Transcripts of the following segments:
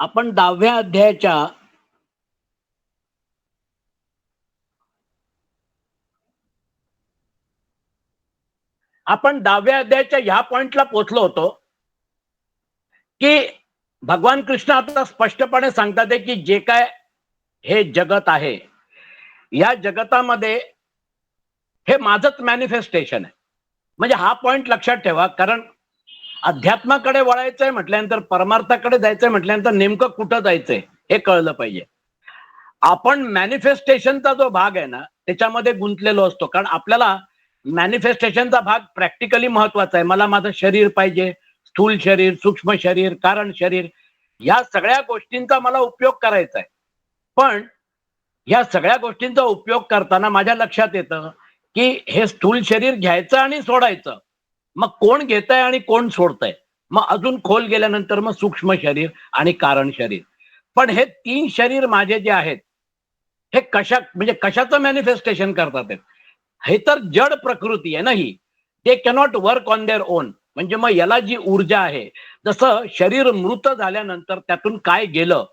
आपण 10व्या अध्यायाच्या ह्या पॉइंटला पोहोचलो होतो की भगवान कृष्ण आता स्पष्टपणे सांगतात आहे की जे काय हे जगत आहे, या जगतामध्ये हे माझंच मॅनिफेस्टेशन आहे. म्हणजे हा पॉइंट लक्षात ठेवा, कारण अध्यात्माकडे वळायचंय म्हटल्यानंतर, परमार्थाकडे जायचंय म्हटल्यानंतर नेमकं कुठं जायचंय हे कळलं पाहिजे. आपण मॅनिफेस्टेशनचा जो भाग आहे ना, त्याच्यामध्ये गुंतलेलो असतो. कारण आपल्याला मॅनिफेस्टेशनचा भाग प्रॅक्टिकली महत्वाचा आहे. मला माझं शरीर पाहिजे, स्थूल शरीर, सूक्ष्म शरीर, कारण शरीर, या सगळ्या गोष्टींचा मला उपयोग करायचा आहे. पण या सगळ्या गोष्टींचा उपयोग करताना माझ्या लक्षात येतं की हे स्थूल शरीर घ्यायचं आणि सोडायचं. मग कोण घेतंय आणि कोण सोडतंय? मग अजून खोल गेल्यानंतर मग सूक्ष्म शरीर आणि कारण शरीर. पण हे 3 शरीर माझे जे आहेत, हे म्हणजे कशाचं मॅनिफेस्टेशन करतात आहेत? हे तर जड प्रकृती आहे ना ही. They cannot work on their own. म्हणजे मग याला जी ऊर्जा आहे, जसं शरीर मृत झाल्यानंतर त्यातून काय गेलं,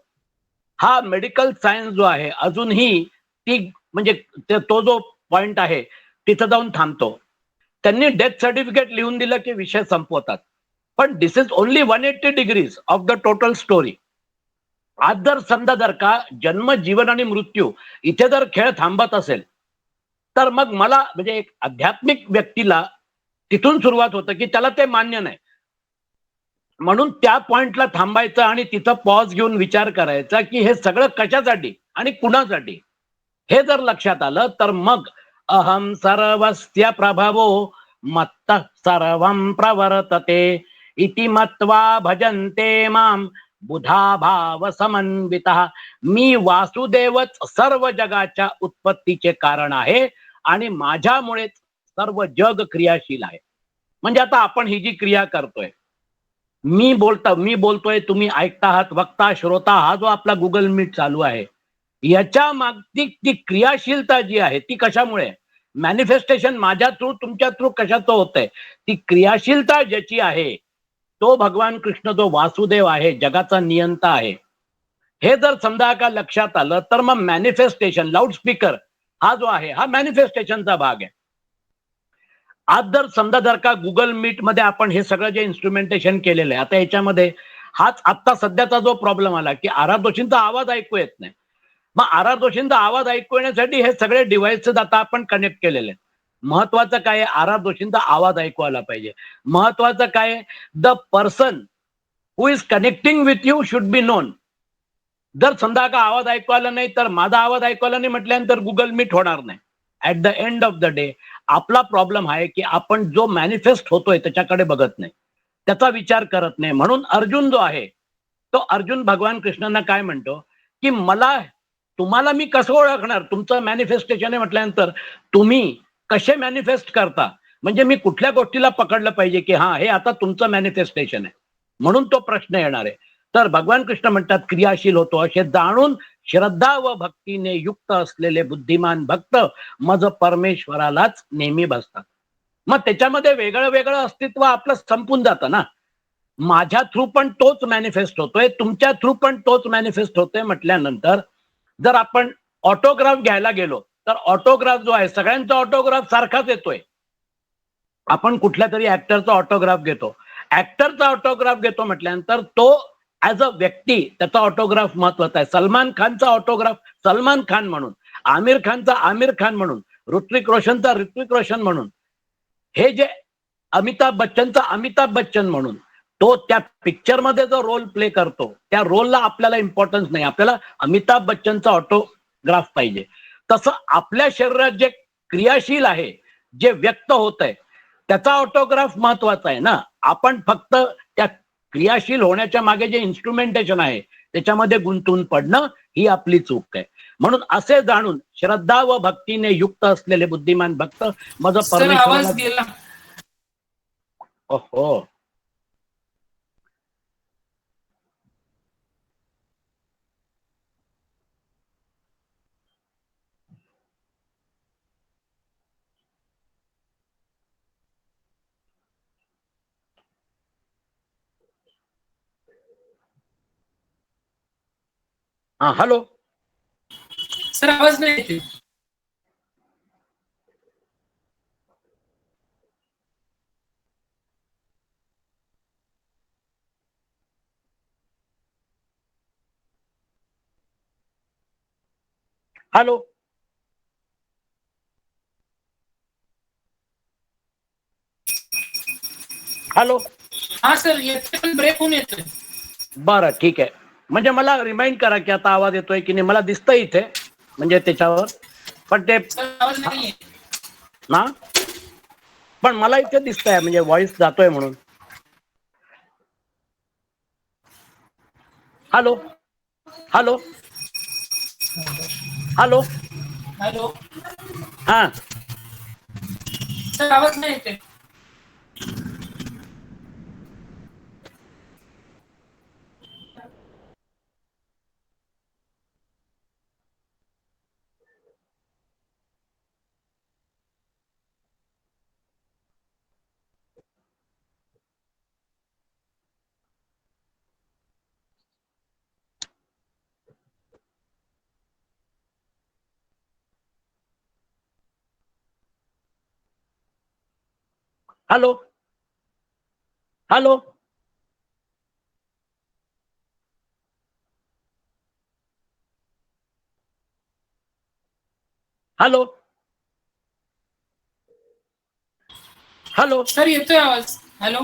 हा मेडिकल सायन्स जो आहे अजूनही ती म्हणजे तो जो पॉइंट आहे तिथं जाऊन थांबतो. त्यांनी डेथ सर्टिफिकेट लिहून दिलं की विषय संपवतात. पण this is only 180 degrees of the total story. आज जर का जन्म, जीवन आणि मृत्यू इथे जर खेळ थांबत असेल, तर मग मला म्हणजे एक आध्यात्मिक व्यक्तीला तिथून सुरुवात होतं की त्याला ते मान्य नाही. म्हणून त्या पॉइंटला थांबायचं आणि तिथं पॉज घेऊन विचार करायचा की हे सगळं कशासाठी आणि कुणासाठी. हे जर लक्षात आलं तर मग अहम सर्वस्य प्रभवो मत्तः सर्वं प्रवर्तते इति मत्वा भजन्ते माम बुधा भाव समन्वितः. मी वासुदेवच सर्व जगाच्या उत्पत्तीचे कारण आहे आणि माझ्यामुळेच सर्व जग क्रियाशील आहे. म्हणजे आता आपण ही जी क्रिया करतोय, मी बोलतोय, तुम्ही ऐकता आहात, वक्ता श्रोता, हा जो आपला गुगल मीट चालू आहे, याच्या मागची ती क्रियाशीलता जी आहे ती कशामुळे? मॅनिफेस्टेशन माझ्या थ्रू, तुमच्या थ्रू कशाचं होतंय? ती क्रियाशीलता ज्याची आहे, तो भगवान कृष्ण जो वासुदेव आहे, जगाचा नियंता आहे. हे जर समजा का लक्षात आलं तर मग मॅनिफेस्टेशन, लाऊडस्पीकर हा जो आहे हा मॅनिफेस्टेशनचा भाग आहे. आज जर का गुगल मीट मध्ये आपण हे सगळं जे इन्स्ट्रुमेंटेशन केलेलं आहे, आता याच्यामध्ये हाच आत्ता सध्याचा जो प्रॉब्लेम आला की आर दोषींचा आवाज ऐकू येत नाही. मग आर दोषींचा आवाज ऐकू येण्यासाठी हे सगळे डिव्हाइसेस आता आपण कनेक्ट केलेले आहेत. महत्वाचं काय आहे? आर दोषींचा आवाज ऐकू आला पाहिजे. महत्वाचं काय आहे? The person who is connecting with you should be known. जर समजा का आवाज ऐकू आला नाही, तर माझा आवाज ऐकू आला नाही म्हटल्यानंतर गुगल मीट होणार नाही. At the end of the day आपला प्रॉब्लेम आहे की आपण जो मॅनिफेस्ट होतोय त्याच्याकडे बघत नाही, त्याचा विचार करत नाही. म्हणून अर्जुन जो आहे, तो अर्जुन भगवान कृष्णांना काय म्हणतो की तुम्हाला मी कसं ओळखणार? तुमचं मॅनिफेस्टेशन आहे म्हटल्यानंतर तुम्ही कसे मॅनिफेस्ट करता? म्हणजे मी कुठल्या गोष्टीला पकडलं पाहिजे की हा हे आता तुमचं मॅनिफेस्टेशन आहे, म्हणून तो प्रश्न येणार आहे. तर भगवान कृष्ण म्हणतात क्रियाशील होतो असे जाणून श्रद्धा व भक्तीने युक्त असलेले बुद्धिमान भक्त मज परमेश्वरालाच नेहमी बसतात. मग त्याच्यामध्ये वेगळं वेगळं अस्तित्व आपलं संपून जातं ना. माझ्या थ्रू पण तोच मॅनिफेस्ट होतोय, तुमच्या थ्रू पण तोच मॅनिफेस्ट होतोय म्हटल्यानंतर जर आपण ऑटोग्राफ घ्यायला गेलो तर ऑटोग्राफ जो आहे सगळ्यांचा ऑटोग्राफ सारखाच येतोय. आपण कुठल्या तरी ऍक्टरचा ऑटोग्राफ घेतो, ऍक्टरचा ऑटोग्राफ घेतो म्हटल्यानंतर तो ऍज अ व्यक्ती त्याचा ऑटोग्राफ महत्वाचा आहे. सलमान खानचा ऑटोग्राफ सलमान खान म्हणून, आमिर खानचा आमिर खान म्हणून, ऋत्विक रोशनचा ऋत्विक रोशन म्हणून, हे जे अमिताभ बच्चनचा अमिताभ बच्चन म्हणून, तो त्या पिक्चर मध्ये जो रोल प्ले करतो त्या रोलला आपल्याला इम्पॉर्टन्स नाही, आपल्याला अमिताभ बच्चनचा ऑटोग्राफ पाहिजे. तसं आपल्या शरीरात जे क्रियाशील आहे, जे व्यक्त होत आहे, त्याचा ऑटोग्राफ महत्वाचा आहे ना. आपण फक्त त्या क्रियाशील होण्याच्या मागे जे इन्स्ट्रुमेंटेशन आहे त्याच्यामध्ये गुंतून पडणं ही आपली चूक आहे. म्हणून असे जाणून श्रद्धा व भक्तीने युक्त असलेले बुद्धिमान भक्त माझं सर परमेश्वराला. आवाज गेला. ओहो. हा, हॅलो सर, आवाज नाही येते. Hello hello. हा सर, येते पण ब्रेक होऊन येतोय. बरं, ठीक आहे. म्हणजे मला रिमाइंड करा की आता आवाज येतोय की नाही. मला दिसतंय इथे म्हणजे त्याच्यावर, पण ते सर, आवाज नाही येत. ना, पण मला इथे दिसतंय म्हणजे व्हॉइस जातोय म्हणून. Hello hello hello. हॅलो. हा, सर, आवाज नाही येते. Hello hello. Hello hello. Sir, येतोय आवाज. हॅलो.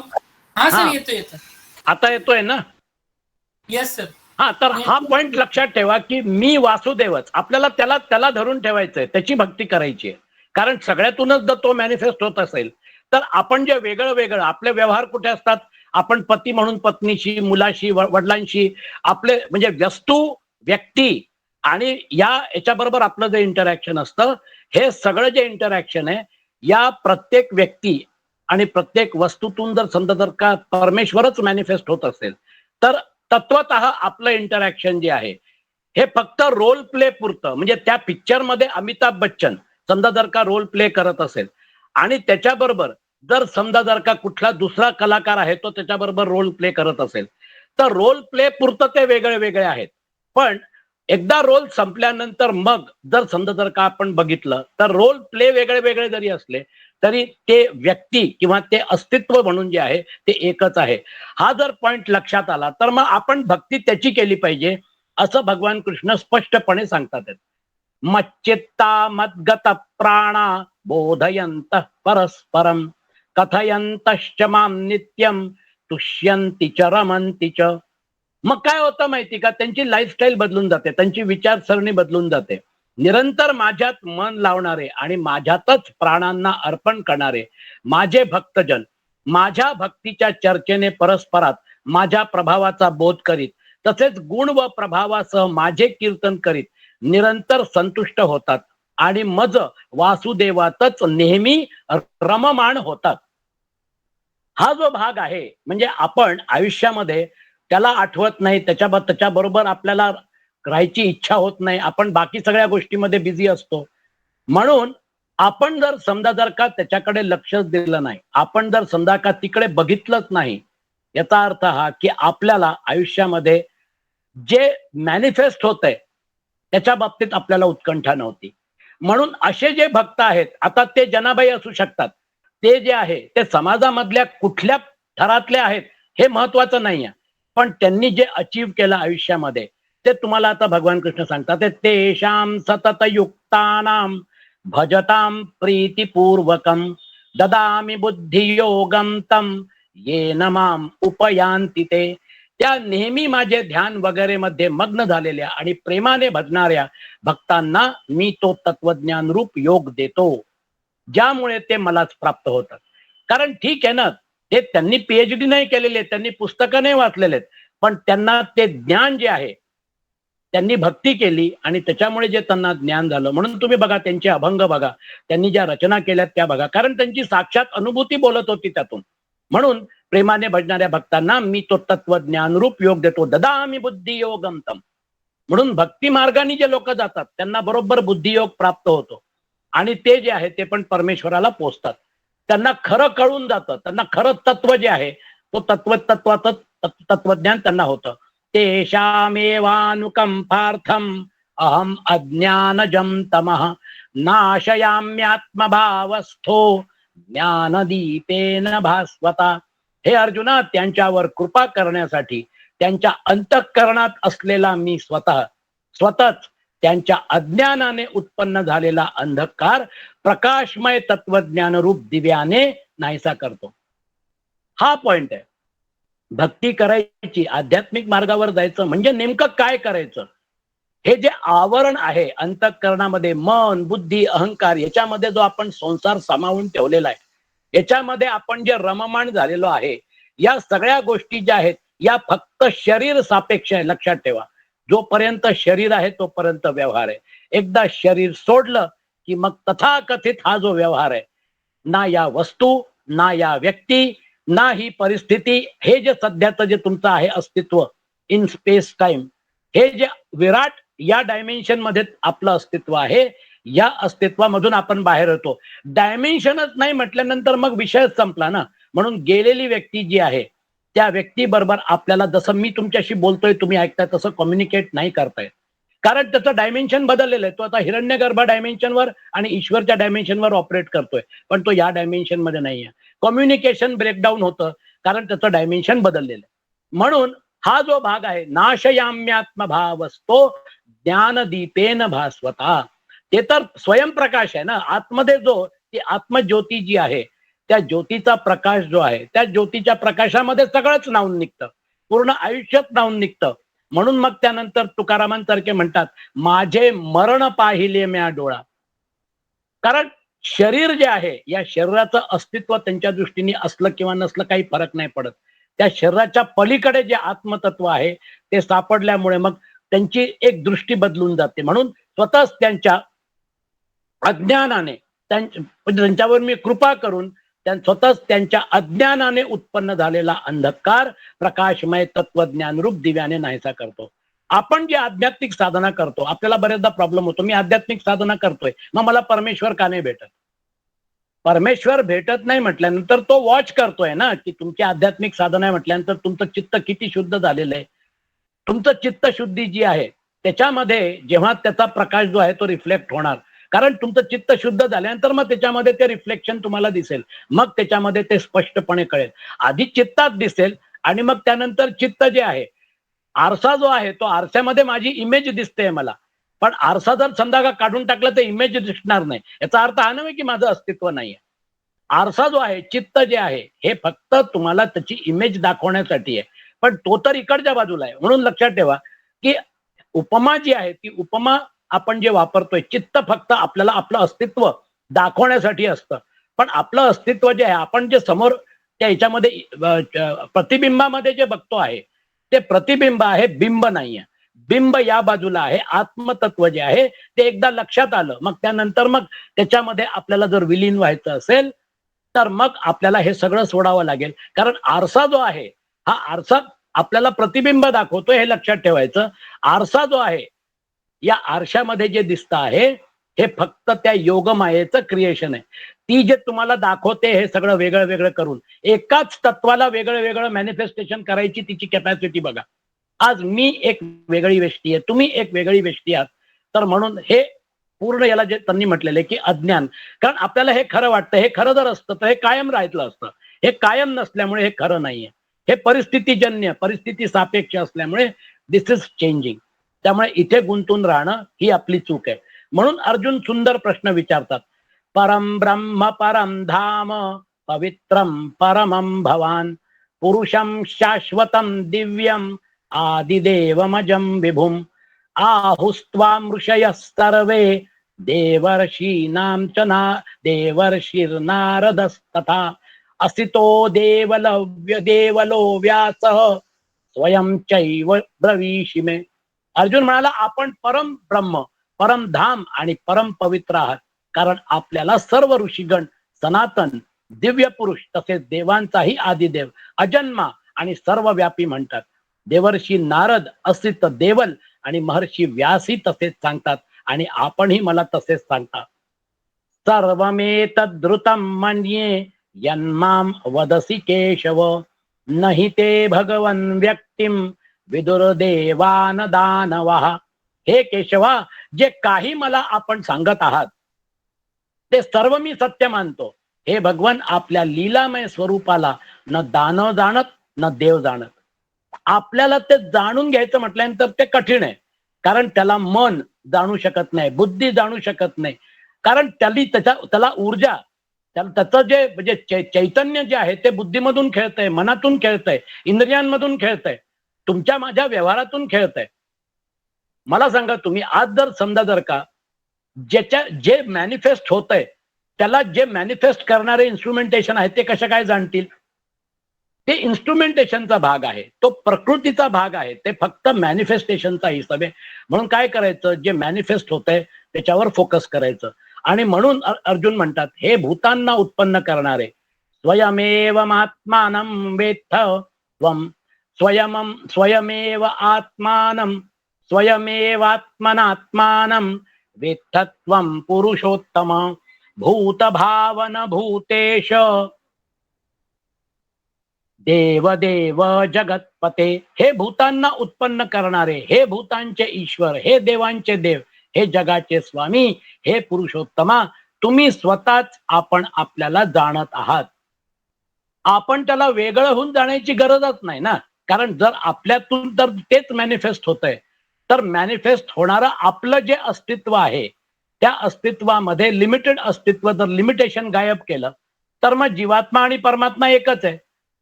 हा सर, येतोय येतोय. आता येतोय ना. Yes sir. हा, तर हा पॉइंट लक्षात ठेवा की मी वासुदेवच. आपल्याला त्याला धरून ठेवायचंय, त्याची भक्ती करायची आहे. कारण सगळ्यातूनच जर तो मॅनिफेस्ट होत असेल तर आपण जे वेगळं वेगळं आपले व्यवहार कुठे असतात, आपण पती म्हणून पत्नीशी, मुलाशी, वडिलांशी, आपले म्हणजे वस्तू, व्यक्ती आणि याच्याबरोबर आपलं जे इंटरॅक्शन असतं, हे सगळं जे इंटरॅक्शन आहे, या प्रत्येक व्यक्ती आणि प्रत्येक वस्तूतून जर समजा जर का परमेश्वरच मॅनिफेस्ट होत असेल तर तत्वतः आपलं इंटरॅक्शन जे आहे हे फक्त रोल प्ले पुरतं. म्हणजे त्या पिक्चर मध्ये अमिताभ बच्चन समजा जर का रोल प्ले करत असेल आणि त्याच्याबरोबर जर समजा जर का कुठला दुसरा कलाकार आहे तो त्याच्याबरोबर रोल प्ले करत असेल तर रोल प्ले पुरतं ते वेगळे वेगळे आहेत. पण एकदा रोल संपल्यानंतर मग जर समजा जर का आपण बघितलं तर रोल प्ले वेगळे वेगळे जरी असले तरी ते व्यक्ती किंवा ते अस्तित्व म्हणून जे आहे ते एकच आहे. हा जर पॉइंट लक्षात आला तर मग आपण भक्ती त्याची केली पाहिजे असं भगवान कृष्ण स्पष्टपणे सांगतात. मच्चित्ता मद्गत प्राणा बोधयंत परस्परम कथयंतश्च माम नित्यम तुष्यंती च रमंती च. मग काय होतं माहिती का, त्यांची लाईफस्टाईल बदलून जाते, त्यांची विचारसरणी बदलून जाते. निरंतर माझ्यात मन लावणारे आणि माझ्यातच प्राणांना अर्पण करणारे माझे भक्तजन माझ्या भक्तीच्या चर्चेने परस्परात माझ्या प्रभावाचा बोध करीत तसेच गुण व प्रभावासह माझे कीर्तन करीत निरंतर संतुष्ट होतात आणि मज वासुदेवातच नेहमी रममाण होतात. हा जो भाग आहे म्हणजे आपण आयुष्यामध्ये त्याला आठवत नाही, त्याच्याबरोबर आपल्याला राहायची इच्छा होत नाही, आपण बाकी सगळ्या गोष्टीमध्ये बिझी असतो. म्हणून आपण जर समजा जर का त्याच्याकडे लक्षच दिलं नाही, आपण जर समजा का तिकडे बघितलंच नाही, याचा अर्थ हा की आपल्याला आयुष्यामध्ये जे मॅनिफेस्ट होत आहे त्याच्या बाबतीत आपल्याला उत्कंठा नव्हती. म्हणून असे जे भक्त आहेत, आता ते जनाबाई असू शकतात, ते जे आहे ते समाजामधल्या कुठल्या थरातले आहेत हे महत्वाचं नाही आहे, पण त्यांनी जे अचीव केलं आयुष्यामध्ये ते तुम्हाला आता भगवान कृष्ण सांगतात. तेषां सतत युक्तानां भजतां प्रीतिपूर्वकं ददामि बुद्धियोगं तं येन माम उपयांति ते. त्या नेहमी माझे ध्यान वगैरे मध्ये मग्न झालेल्या आणि प्रेमाने भजणाऱ्या भक्तांना मी तो तत्वज्ञान रूप योग देतो, ज्यामुळे ते मलाच प्राप्त होतात. कारण ठीक आहे ना, ते त्यांनी पीएचडी नाही केलेले, त्यांनी पुस्तकं नाही वाचलेले, पण त्यांना ते ज्ञान जे आहे त्यांनी भक्ती केली आणि त्याच्यामुळे जे त्यांना ज्ञान झालं. म्हणून तुम्ही बघा त्यांचे अभंग बघा, त्यांनी ज्या रचना केल्यात त्या बघा, कारण त्यांची साक्षात अनुभूती बोलत होती त्यातून. म्हणून प्रेमाने भजणाऱ्या भक्तांना मी तो तत्वज्ञान रूप योग देतो, ददामि बुद्धियोगं तम. म्हणून भक्ती मार्गाने जे लोक जातात त्यांना बरोबर बुद्धियोग प्राप्त होतो आणि ते जे आहे ते पण परमेश्वराला पोचतात. त्यांना खरं कळून जातं, त्यांना खरं तत्व जे आहे तो तत्वज्ञान त्यांना होतं. तेषामेवानुकंपार्थम अहम अज्ञानजं तमः नाशयाम्यात्मभावस्थो ज्ञानदीपेन भास्वता. हे अर्जुना, त्यांच्यावर कृपा करण्यासाठी त्यांच्या अंतःकरणात असलेला मी स्वतःच त्यांच्या अज्ञानाने उत्पन्न झालेला अंधकार प्रकाशमय तत्वज्ञान रूप दिव्याने नाहीसा करतो. हा पॉइंट आहे. भक्ती करायची, आध्यात्मिक मार्गावर जायचं म्हणजे नेमकं काय करायचं? हे जे आवरण आहे अंतःकरणामध्ये, मन, बुद्धी, अहंकार, याच्यामध्ये जो आपण संसार सामावून ठेवलेला आहे, याच्यामध्ये आपण जे रममाण झालेलो आहे, या सगळ्या गोष्टी ज्या आहेत या फक्त शरीर सापेक्ष आहे. लक्षात ठेवा, जोपर्यंत शरीर आहे तोपर्यंत व्यवहार आहे. एकदा शरीर सोडलं की मग तथाकथित हा जो व्यवहार आहे, ना या वस्तू, ना या व्यक्ती, ना ही परिस्थिती, हे जे सध्याचं जे तुमचं आहे अस्तित्व इन स्पेस टाइम, हे जे विराट या डायमेन्शन मध्ये आपलं अस्तित्व आहे, या अस्तित्वामधून आपण बाहेर येतो. डायमेन्शनच नाही म्हटल्यानंतर मग विषयच संपला ना. म्हणून गेलेली व्यक्ती जी आहे त्या व्यक्तीबरोबर आपल्याला, जसं मी तुमच्याशी बोलतोय तुम्ही ऐकताय, तसं कम्युनिकेट नाही करतायत. कारण त्याचं डायमेन्शन बदललेलं आहे. तो आता हिरण्यगर्भ डायमेन्शनवर आणि ईश्वरच्या डायमेन्शनवर ऑपरेट करतोय, पण तो या डायमेन्शन मध्ये नाहीये. कम्युनिकेशन ब्रेकडाऊन होतं कारण त्याचं डायमेन्शन बदललेलं आहे. म्हणून हा जो भाग आहे, नाशयाम्यात्मभावस्तो ज्ञानदीपेन भास्वता, ते तर स्वयंप्रकाश आहे ना. आतमध्ये जो ती आत्मज्योती जी आहे, त्या ज्योतीचा प्रकाश जो आहे, त्या ज्योतीच्या प्रकाशामध्ये सगळंच नावून निघतं, पूर्ण आयुष्यात नावून निघतं. म्हणून मग त्यानंतर तुकारामांसारखे म्हणतात, माझे मरण पाहिले म्या डोळा. कारण शरीर जे आहे, या शरीराचं अस्तित्व त्यांच्या दृष्टीने असलं किंवा नसलं काही फरक नाही पडत. त्या शरीराच्या पलीकडे जे आत्मतत्व आहे ते सापडल्यामुळे मग त्यांची एक दृष्टी बदलून जाते. म्हणून स्वतःच त्यांच्या अज्ञानाने, त्यांच्यावर मी कृपा करून स्वतःच त्यांच्या अज्ञानाने उत्पन्न झालेला अंधकार प्रकाशमय तत्वज्ञान रूप दिव्याने नाहीसा करतो. आपण जे आध्यात्मिक साधना करतो, आपल्याला बरेचदा प्रॉब्लेम होतो, मी आध्यात्मिक साधना करतोय, मग मला परमेश्वर का नाही भेटत? परमेश्वर भेटत नाही म्हटल्यानंतर तो वॉच करतोय ना, की तुमची आध्यात्मिक साधना आहे म्हटल्यानंतर तुमचं चित्त किती शुद्ध झालेलं आहे. तुमचं चित्त शुद्धी जी आहे त्याच्यामध्ये जेव्हा त्याचा प्रकाश जो आहे तो रिफ्लेक्ट होणार, कारण तुमचं चित्त शुद्ध झाल्यानंतर मग त्याच्यामध्ये ते रिफ्लेक्शन तुम्हाला दिसेल, मग त्याच्यामध्ये ते स्पष्टपणे कळेल. आधी चित्तात दिसेल आणि मग त्यानंतर चित्त जे आहे, आरसा जो आहे तो आरशामध्ये माझी इमेज दिसते मला, पण आरसा जर समजा काढून टाकला तर इमेज दिसणार नाही. याचा अर्थ हा नव्हे की माझं अस्तित्व नाहीये. आरसा जो आहे, चित्त जे आहे, हे फक्त तुम्हाला त्याची इमेज दाखवण्यासाठी आहे, पण तो तर इकडच्या बाजूला आहे. म्हणून लक्षात ठेवा की उपमा जी आहे ती उपमा आपण जे वापरतोय, चित्त फक्त आपल्याला आपलं अस्तित्व दाखवण्यासाठी असतं, पण आपलं अस्तित्व जे आहे, आपण जे समोर त्या ह्याच्यामध्ये प्रतिबिंबामध्ये जे बघतो आहे ते प्रतिबिंब आहे, बिंब नाहीये. बिंब या बाजूला आहे. आत्मतत्व जे आहे ते एकदा लक्षात आलं, मग त्यानंतर मग त्याच्यामध्ये आपल्याला जर विलीन व्हायचं असेल तर मग आपल्याला हे सगळं सोडावं लागेल. कारण आरसा जो आहे, हा आरसा आपल्याला प्रतिबिंब दाखवतोय हे लक्षात ठेवायचं. आरसा जो आहे, या आरशामध्ये जे दिसतं आहे हे फक्त त्या योगमायेचं क्रिएशन आहे. ती जे तुम्हाला दाखवते हे सगळं वेगळं वेगळं करून एकाच तत्वाला वेगळं वेगळं मॅनिफेस्टेशन करायची तिची कॅपॅसिटी बघा. आज मी एक वेगळी व्यक्ती आहे, तुम्ही एक वेगळी व्यक्ती आहात. तर म्हणून हे पूर्ण याला जे त्यांनी म्हटलेलं आहे की अज्ञान. कारण आपल्याला हे खरं वाटतं, हे खरं जर असतं तर हे कायम राहिलं असतं. हे कायम नसल्यामुळे हे खरं नाहीये. हे परिस्थितीजन्य, परिस्थिती सापेक्ष असल्यामुळे दिस इज चेंजिंग. त्यामुळे इथे गुंतून राहणं ही आपली चूक आहे. म्हणून अर्जुन सुंदर प्रश्न विचारतात. परम ब्रह्म परम धाम पवित्रम परमं भवान पुरुषं शाश्वतं दिव्यम आदिदेवमजं विभुम आहुस्त्वां ऋषयः सर्वे देवर्षीणां च देवर्षिर्नारदस्तथा असितो देवलो व्यासः स्वयं चैव ब्रवीषि मे. अर्जुन म्हणाला, आपण परम ब्रह्म, परम धाम आणि परम पवित्र आहात, कारण आपल्याला सर्व ऋषीगण, सनातन दिव्य पुरुष तसेच देवांचाही आदिदेव, अजन्मा आणि सर्वव्यापी म्हणतात. देवर्षी नारद, असित देवल आणि महर्षी व्यासही तसेच सांगतात आणि आपणही मला तसेच सांगता. सर्वमेतद्रुतं मन्ये यन्मां वदसि केशव, नहि ते भगवन् व्यक्तिं विदुर्देवान दानवः. हे केशवा, जे काही मला आपण सांगत आहात ते सर्व मी सत्य मानतो. हे भगवान, आपल्या लीलामय स्वरूपाला न दानव जाणत न देव जाणत. आपल्याला ते जाणून घ्यायचं म्हटल्यानंतर ते कठीण आहे, कारण त्याला मन जाणू शकत नाही, बुद्धी जाणू शकत नाही, कारण त्याला ऊर्जा, त्याचं जे म्हणजे चैतन्य जे आहे ते बुद्धीमधून खेळतंय, मनातून खेळतंय, इंद्रियांमधून खेळतंय, तुमच्या माझ्या व्यवहारातून खेळतंय. मला सांगा, तुम्ही आज जर का जे मॅनिफेस्ट होतंय त्याला जे मॅनिफेस्ट करणारे इन्स्ट्रुमेंटेशन आहे ते कशा काय जाणतील? ते इन्स्ट्रुमेंटेशनचा भाग आहे, तो प्रकृतीचा भाग आहे, ते फक्त मॅनिफेस्टेशनचा हिसाब आहे. म्हणून काय करायचं, जे मॅनिफेस्ट होतंय त्याच्यावर फोकस करायचं. आणि म्हणून अर्जुन म्हणतात, हे भूतांना उत्पन्न करणारे स्वयमेव आत्मानं वेत्थ त्वं स्वयमेव आत्मानं स्वयमेवात्मनात्मानं वेत्थ त्वं पुरुषोत्तम भूतभावन भूतेश देव जगतपते. हे भूतांना उत्पन्न करणारे, हे भूतांचे ईश्वर, हे देवांचे देव, हे जगाचे स्वामी, हे पुरुषोत्तमा, तुम्ही स्वतःच आपण आपल्याला जाणत आहात. आपण त्याला वेगळं होऊन जाण्याची गरजच नाही ना, कारण जर आपल्यातून तर तेच मॅनिफेस्ट होतंय, तर मॅनिफेस्ट होणारं आपलं जे अस्तित्व आहे त्या अस्तित्वामध्ये लिमिटेड अस्तित्व जर लिमिटेशन गायब केलं तर मग जीवात्मा आणि परमात्मा एकच आहे.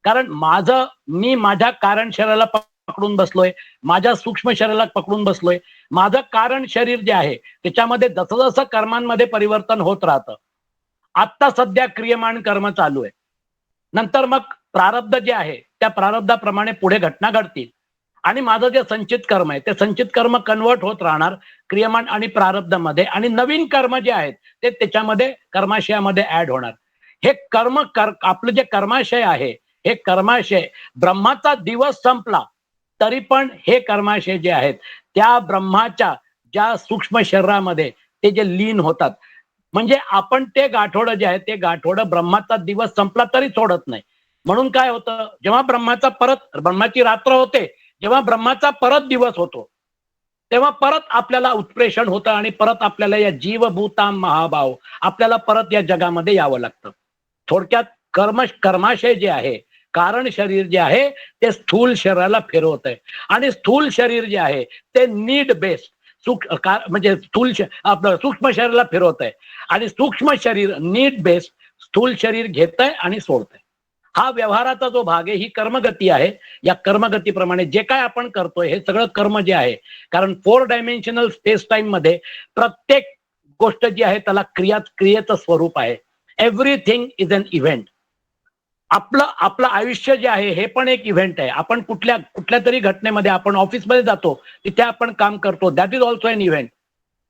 कारण मी माझ्या कारण शरीराला पकडून बसलोय, माझ्या सूक्ष्म शरीराला पकडून बसलोय. माझं कारण शरीर जे आहे त्याच्यामध्ये जसं जसं कर्मांमध्ये परिवर्तन होत राहतं. आत्ता सध्या क्रियमाण कर्म चालू आहे, नंतर मग प्रारब्ध जे आहे त्या प्रारब्धाप्रमाणे पुढे घटना घडतील आणि माझं जे संचित कर्म आहे ते संचित कर्म कन्वर्ट होत राहणार क्रियमाण आणि प्रारब्धामध्ये, आणि नवीन कर्म जे आहेत ते त्याच्यामध्ये कर्माशयामध्ये ऍड होणार. हे आपलं जे कर्माशय आहे, हे कर्माशय ब्रह्माचा दिवस संपला तरी पण हे कर्माशय जे आहेत त्या ब्रह्माच्या ज्या सूक्ष्म शरीरामध्ये ते जे लीन होतात. म्हणजे आपण ते गाठोडं जे आहे ते गाठोडं ब्रह्माचा दिवस संपला तरी सोडत नाही. म्हणून काय होतं, जेव्हा ब्रह्माची रात्र होते, जेव्हा ब्रह्माचा परत दिवस होतो तेव्हा परत आपल्याला उत्प्रेषण होतं आणि परत आपल्याला या जीवभूताम महाभाव आपल्याला परत या जगामध्ये यावं लागतं. थोडक्यात कर्माशय जे आहे, कारण शरीर जे आहे ते स्थूल शरीराला फिरवत आहे, आणि स्थूल शरीर जे आहे ते नीड बेस्ड म्हणजे आपलं सूक्ष्म शरीराला फिरवत आहे, आणि सूक्ष्म शरीर नीड बेस्ड स्थूल शरीर घेत आहे आणि सोडत आहे. हा व्यवहाराचा जो भाग आहे, ही कर्मगती आहे. या कर्मगतीप्रमाणे जे काय आपण करतोय हे सगळं कर्म जे आहे, कारण 4 डायमेन्शनल स्पेस टाइम मध्ये प्रत्येक गोष्ट जी आहे त्याला क्रियेचं स्वरूप आहे. Everything is an event. आपलं आयुष्य जे आहे हे पण एक इव्हेंट आहे. आपण कुठल्या तरी घटनेमध्ये, आपण ऑफिसमध्ये जातो, तिथे आपण काम करतो, that is also an event.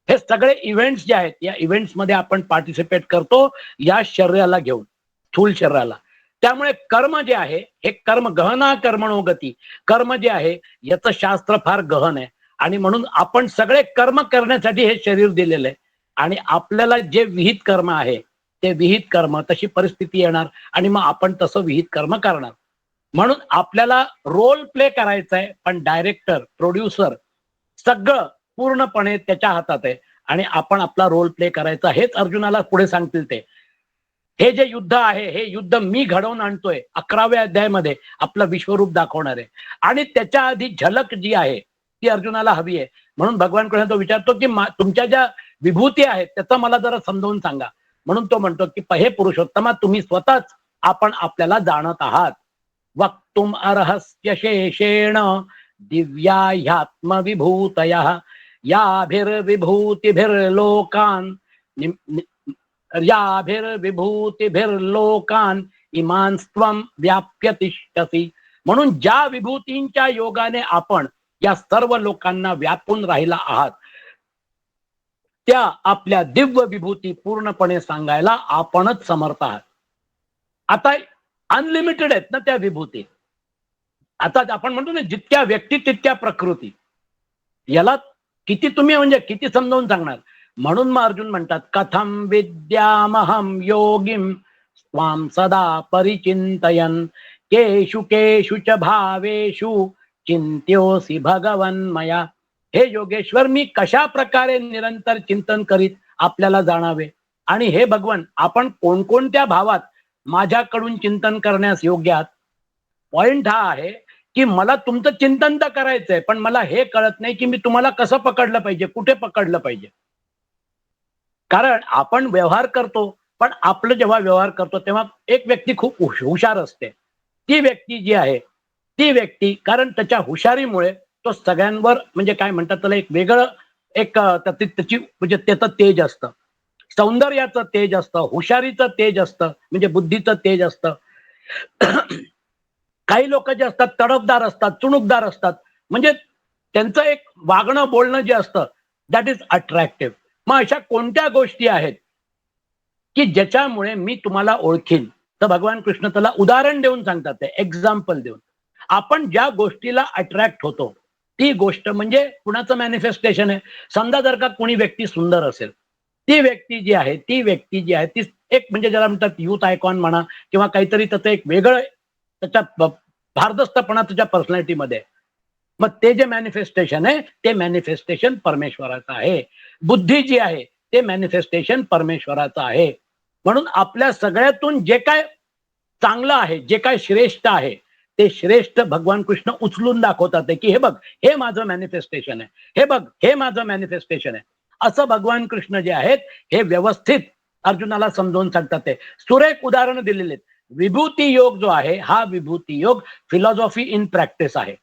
हे सगळे इव्हेंट्स जे आहेत, या इव्हेंट्स मध्ये आपण पार्टिसिपेट करतो या शरीराला घेऊन, स्थूल शरीराला. त्यामुळे कर्म जे आहे हे गहना कर्मणो गती, कर्म जे आहे याचं शास्त्र फार गहन आहे, आणि म्हणून आपण सगळे कर्म करण्यासाठी हे शरीर दिलेलं आहे. आणि आपल्याला जे विहित कर्म आहे ते विहित कर्म, तशी परिस्थिती येणार आणि मग आपण तसं विहित कर्म करणार. म्हणून आपल्याला रोल प्ले करायचा आहे, पण डायरेक्टर, प्रोड्युसर सगळं पूर्णपणे त्याच्या हातात आहे, आणि आपण आपला रोल प्ले करायचा. हेच अर्जुनाला पुढे सांगतील ते. हे जे युद्ध आहे हे युद्ध मी घडवून आणतोय. 11व्या अध्यायामध्ये आपलं विश्वरूप दाखवणार आहे, आणि त्याच्या आधी झलक जी आहे ती अर्जुनाला हवी आहे. म्हणून भगवान कृष्ण तो विचारतो की तुमच्या ज्या विभूती आहेत त्याचं मला जरा समजावून सांगा. म्हणून तो म्हणतो की हे पुरुषोत्तमा, तुम्ही स्वतःच आपण आपल्याला जाणत आहात. वक्तुम अर्हस्य शेषेण दिव्या ह्यात्मविभूतयः याभिर्विभूतिभिर्लोकान् याभिर्विभूतिभिर्लोकान् इमांस्त्वं व्याप्य तिष्ठसि. म्हणून ज्या विभूतींच्या योगाने आपण या सर्व लोकांना व्यापून राहिला आहात, त्या आपल्या दिव्य विभूती पूर्णपणे सांगायला आपणच समर्थ आहात. आता अनलिमिटेड आहेत ना त्या विभूती. आता आपण म्हणतो ना, जितक्या व्यक्ती तितक्या प्रकृती. याला किती तुम्ही म्हणजे किती समजावून सांगणार. म्हणून मग अर्जुन म्हणतात, कथम विद्यामहम योगिम स्वाम सदा परिचिंतयन केषु केषु च भावेषु चिंत्योसी भगवन्मया. हे योगेश्वर, मी कशा प्रकारे निरंतर चिंतन करीत आपल्याला जाणावे. आणि हे भगवान, आपण कोणकोणत्या भावात माझ्याकडून चिंतन करण्यास योग्य आहात. पॉइंट हा आहे की मला तुमचं चिंतन तर करायचंय, पण मला हे कळत नाही की मी तुम्हाला कसं पकडलं पाहिजे, कुठे पकडलं पाहिजे. कारण आपण व्यवहार करतो, पण आपलं जेव्हा व्यवहार करतो तेव्हा एक व्यक्ती खूप हुशार असते. ती व्यक्ती जी आहे, ती व्यक्ती कारण त्याच्या हुशारीमुळे तो सगळ्यांवर म्हणजे काय म्हणतात त्याला, एक वेगळं एक त्याची म्हणजे त्याचं तेज असतं, सौंदर्याचं तेज असतं, हुशारीचं तेज असतं, म्हणजे बुद्धीचं तेज असतं. काही लोक जे असतात तडफदार असतात, चुणूकदार असतात, म्हणजे त्यांचं एक वागणं बोलणं जे असतं दॅट इज अट्रॅक्टिव्ह. मग अशा कोणत्या गोष्टी आहेत की ज्याच्यामुळे मी तुम्हाला ओळखीन. तर भगवान कृष्ण त्याला उदाहरण देऊन सांगतात, एक्झाम्पल देऊन. आपण ज्या गोष्टीला अट्रॅक्ट होतो ती गोष्ट म्हणजे कुणाचं मॅनिफेस्टेशन आहे. समजा जर का कोणी व्यक्ती सुंदर असेल, ती व्यक्ती जी आहे ती एक म्हणजे ज्याला म्हणतात युथ आयकॉन म्हणा, किंवा काहीतरी त्याचं एक वेगळं त्याच्या भारदस्तपणा तुझ्या पर्सनॅलिटीमध्ये. मग ते जे मॅनिफेस्टेशन आहे ते मॅनिफेस्टेशन परमेश्वराचं आहे. बुद्धी जी आहे ते मॅनिफेस्टेशन परमेश्वराचं आहे. म्हणून आपल्या सगळ्यातून जे काय चांगलं आहे, जे काय श्रेष्ठ आहे, ते श्रेष्ठ भगवान कृष्ण उचलून दाखवतात की हे बघ, हे माझं मॅनिफेस्टेशन आहे, हे बघ, हे माझं मॅनिफेस्टेशन आहे. असं भगवान कृष्ण जे आहेत हे व्यवस्थित अर्जुनाला समजावून सांगतात. ते सुरेख उदाहरण दिलेले आहेत. विभूती योग जो आहे हा विभूती योग फिलॉसॉफी इन प्रॅक्टिस आहे.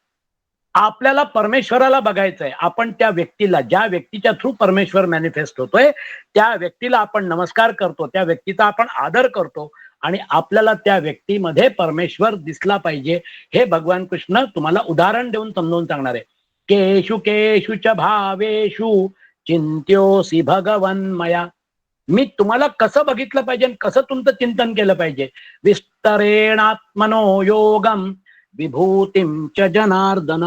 आपल्याला परमेश्वराला बघायचंय. आपण त्या व्यक्तीला, ज्या व्यक्तीच्या थ्रू परमेश्वर मॅनिफेस्ट होतोय, त्या व्यक्तीला आपण नमस्कार करतो, त्या व्यक्तीचा आपण आदर करतो आणि आपल्याला त्या व्यक्तीमध्ये परमेश्वर दिसला पाहिजे. हे भगवान कृष्ण तुम्हाला उदाहरण देऊन समजावून सांगणार आहे. केशु केशु च भावेषु चिंत्योसी भगवन्मया. मी तुम्हाला कसं बघितलं पाहिजे, कसं तुमचं चिंतन केलं पाहिजे. विस्तरेणात्मनो योगम विभूतिम च जनार्दन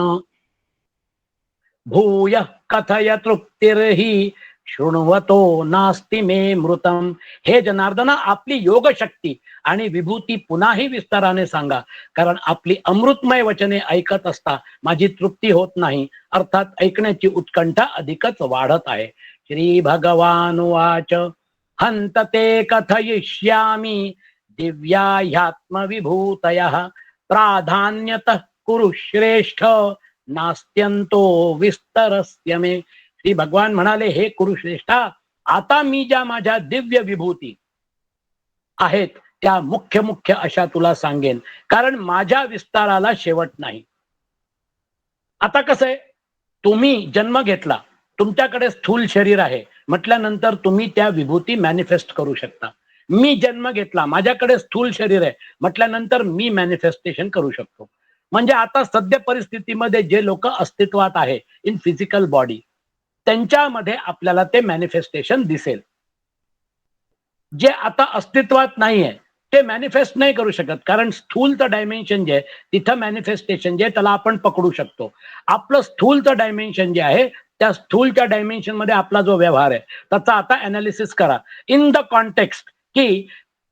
भूय कथय तृप्तिर्हि शृण्वतो नास्ति मे मृतम. हे जनार्दना, आपली योग शक्ती आणि विभूती पुन्हाही विस्ताराने सांगा, कारण आपली अमृतमय वचने ऐकत असता माझी तृप्ती होत नाही. अर्थात ऐकण्याची उत्कंठा अधिकच वाढत आहे. श्री भगवान वाच हंत ते कथयिष्यामि दिव्या ह्यात्मविभूतयः प्राधान्यतः कुरु श्रेष्ठ नास्त्यंतो विस्तरस्य मे. श्री भगवान म्हणाले, हे कुरुश्रेष्ठा, आता मी ज्या माझ्या दिव्य विभूती आहेत त्या मुख्य मुख्य अशा तुला सांगेन, कारण माझ्या विस्ताराला शेवट नाही. आता कसं आहे, तुम्ही जन्म घेतला, तुमच्याकडे स्थूल शरीर आहे म्हटल्यानंतर तुम्ही त्या विभूती मॅनिफेस्ट करू शकता. मी जन्म घेतला, माझ्याकडे स्थूल शरीर आहे म्हटल्यानंतर मी मॅनिफेस्टेशन करू शकतो. म्हणजे आता सध्या परिस्थितीमध्ये जे लोक अस्तित्वात आहे इन फिजिकल बॉडी, त्यांच्यामध्ये आपल्याला ते मॅनिफेस्टेशन दिसेल. जे आता अस्तित्वात नाहीये ते मॅनिफेस्ट नाही करू शकत, कारण स्थूलचं डायमेन्शन जे आहे तिथं मॅनिफेस्टेशन जे त्याला आपण पकडू शकतो. आपलं स्थूलचं डायमेन्शन जे आहे त्या स्थूलच्या डायमेन्शन मध्ये आपला जो व्यवहार आहे त्याचा आता अनालिसिस करा इन द कॉन्टेक्स्ट की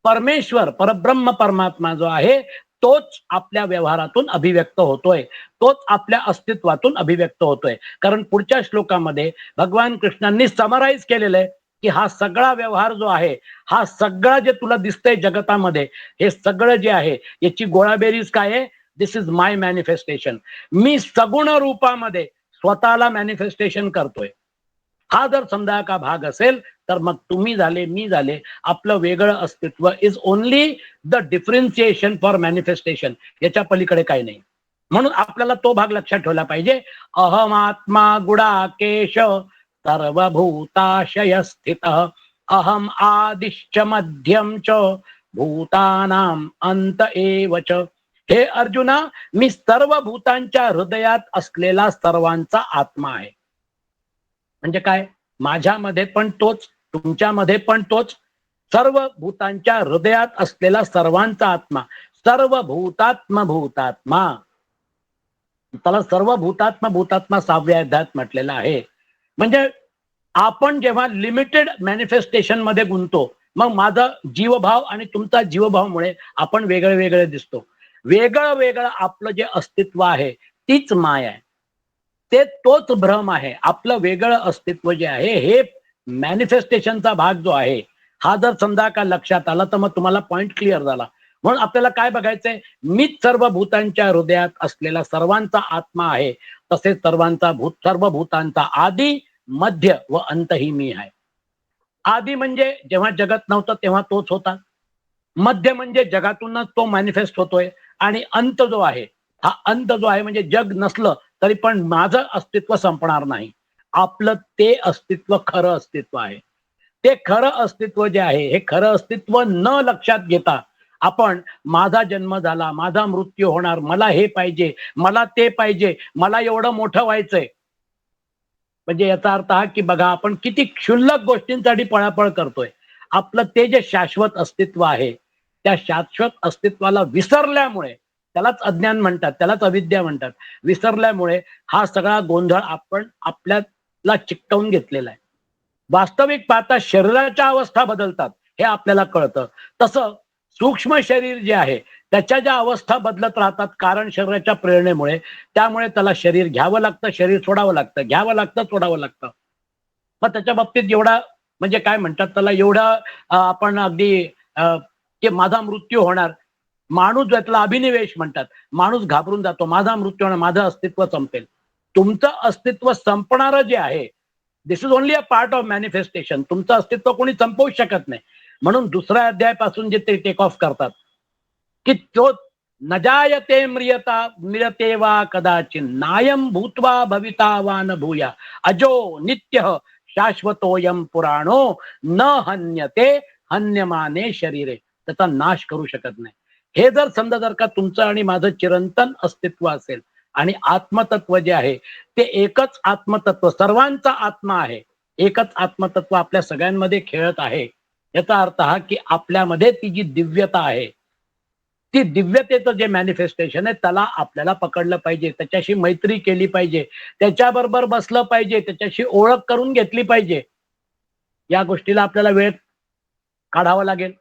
परमेश्वर, परब्रह्म, परमात्मा जो आहे तोच आपल्या व्यवहारातून अभिव्यक्त होतोय, तोच आपल्या अस्तित्वातून अभिव्यक्त होतोय. कारण पुढच्या श्लोकामध्ये भगवान कृष्णांनी समराईज केलेलं आहे की हा सगळा व्यवहार जो आहे, हा सगळं जे तुला दिसतंय जगतामध्ये, हे सगळं जे आहे याची गोळाबेरीज काय आहे? This is my manifestation. मी सगुण रूपामध्ये स्वतःला मॅनिफेस्टेशन करतोय. हा जर समजा का भाग असेल तर मग तुम्ही झाले, मी झाले, आपलं वेगळं अस्तित्व is only the differentiation for manifestation. याच्या पलीकडे काही नाही. म्हणून आपल्याला तो भाग लक्षात ठेवला पाहिजे. अहमात्मा गुडाकेश सर्वभूताशय स्थित अहम आदिश्च मध्यम च भूतानाम अंत एव च. हे अर्जुना, मी सर्व भूतांच्या हृदयात असलेला सर्वांचा आत्मा आहे. म्हणजे काय? माझ्यामध्ये पण तोच, तुमच्यामध्ये पण तोच, सर्व भूतांच्या हृदयात असलेला सर्वांचा आत्मा, सर्व भूतात्म भूतात्मा. त्याला सर्व भूतात्मा भूतात्मा 6व्या अध्यायात म्हटलेलं आहे. म्हणजे आपण जेव्हा लिमिटेड मॅनिफेस्टेशन मध्ये गुंततो, मग माझा जीवभाव आणि तुमचा जीवभावमुळे आपण वेगळे वेगळे दिसतो. वेगळं वेगळं आपलं जे अस्तित्व आहे तीच माया आहे. ते तोच भ्रम आहे. आपलं वेगळं अस्तित्व जे आहे हे मॅनिफेस्टेशनचा भाग जो आहे, हा जर समजा का लक्षात आला तर मग तुम्हाला पॉइंट क्लिअर झाला. म्हणून आपल्याला काय बघायचंय, मीच सर्व भूतांच्या हृदयात असलेला सर्वांचा आत्मा आहे. तसेच सर्व भूतांचा आदी, मध्य व अंतही मी आहे. आदी म्हणजे जेव्हा जगत नव्हतं तेव्हा तोच होता. मध्य म्हणजे जगातूनच तो मॅनिफेस्ट होतोय. आणि अंत जो आहे, हा अंत जो आहे म्हणजे जग नसलं तरी पण माझं अस्तित्व संपणार नाही. आपलं ते अस्तित्व खरं अस्तित्व आहे. ते खरं अस्तित्व जे आहे, हे खरं अस्तित्व न लक्षात घेता आपण माझा जन्म झाला, माझा मृत्यू होणार, मला हे पाहिजे, मला ते पाहिजे, मला एवढं मोठं व्हायचंय. म्हणजे याचा अर्थ हा की बघा आपण किती क्षुल्लक गोष्टींसाठी पळापळ करतोय. आपलं ते जे शाश्वत अस्तित्व आहे, त्या शाश्वत अस्तित्वाला विसरल्यामुळे, त्यालाच अज्ञान म्हणतात, त्यालाच अविद्या म्हणतात. विसरल्यामुळे हा सगळा गोंधळ आपण आपल्याला चिकटवून घेतलेला आहे. वास्तविक पाहता शरीराच्या अवस्था बदलतात हे आपल्याला कळतं. तसं सूक्ष्म शरीर जे आहे त्याच्या ज्या अवस्था बदलत राहतात कारण शरीराच्या प्रेरणेमुळे, त्यामुळे त्याला शरीर घ्यावं लागतं, शरीर सोडावं लागतं, घ्यावं लागतं, सोडावं लागतं. मग त्याच्या बाबतीत एवढा म्हणजे काय म्हणतात त्याला एवढा आपण अगदी अ, की माझा मृत्यू होणार. माणूस ज्याला अभिनिवेश म्हणतात. माणूस घाबरून जातो, माझा मृत्यू होणार, माझं अस्तित्व संपेल. तुमचं अस्तित्व संपणारं जे आहे, this is only a part of manifestation. तुमचं अस्तित्व कोणी संपवू शकत नाही. म्हणून दुसऱ्या अध्यायापासून जे ते टेक ऑफ करतात की तो न जायते म्रियते वा कदाचित नायम भूत्वा भविता वा न भूया अजो नित्य शाश्वतोयम पुराणो न हन्यते हन्यमाने शरीरे. त्याचा नाश करू शकत नाही. हे जर समजा जर का तुमचं आणि माझं चिरंतन अस्तित्व असेल आणि आत्मतत्व जे आहे ते एकच आत्मतत्व सर्वांचा आत्मा आहे, एकच आत्मतत्व आपल्या सगळ्यांमध्ये खेळत आहे. याचा अर्थ हा की आपल्यामध्ये ती जी दिव्यता आहे, ती दिव्यतेचं जे मॅनिफेस्टेशन आहे त्याला आपल्याला पकडलं पाहिजे, त्याच्याशी मैत्री केली पाहिजे, त्याच्याबरोबर बसलं पाहिजे, त्याच्याशी ओळख करून घेतली पाहिजे. या गोष्टीला आपल्याला वेळ काढावा लागेल.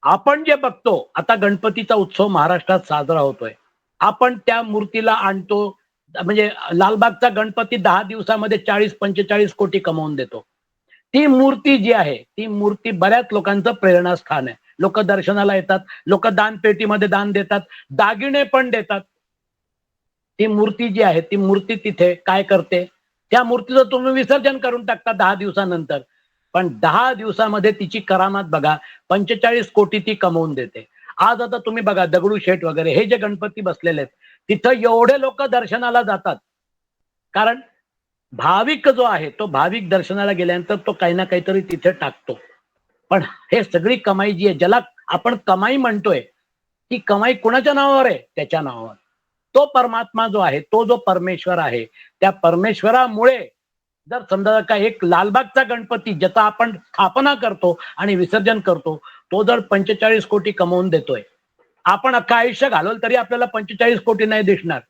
आपण जे बघतो आता गणपतीचा उत्सव महाराष्ट्रात साजरा होतोय. आपण त्या मूर्तीला आणतो, म्हणजे लालबागचा गणपती 10 दिवसामध्ये 40-45 कोटी कमवून देतो. ती मूर्ती जी आहे, ती मूर्ती बऱ्याच लोकांचं प्रेरणास्थान आहे. लोक दर्शनाला येतात, लोक दानपेटीमध्ये दान देतात, दागिने पण देतात. ती मूर्ती जी आहे, ती मूर्ती तिथे काय करते? त्या मूर्तीचं तुम्ही विसर्जन करून टाकता 10 दिवसानंतर. पण 10 दिवसामध्ये तिची करामत बघा, 45 कोटी ती कमवून देते. आज आता तुम्ही बघा दगडूशेठ वगैरे हे जे गणपती बसलेले आहेत, तिथं एवढे लोक दर्शनाला जातात. कारण भाविक जो आहे, तो भाविक दर्शनाला गेल्यानंतर तो काही ना काहीतरी तिथे टाकतो. पण हे सगळी कमाई जी आहे, ज्याला आपण कमाई म्हणतोय, ती कमाई कुणाच्या नावावर आहे? त्याच्या नावावर. तो परमात्मा जो आहे, तो जो परमेश्वर आहे, त्या परमेश्वरामुळे जर समजा का एक लालबागचा गणपती ज्याचा आपण स्थापना करतो आणि विसर्जन करतो, तो जर 45 कोटी कमवून देतोय. आपण अख्खं आयुष्य घालवलं तरी आपल्याला 45 कोटी नाही दिसणार.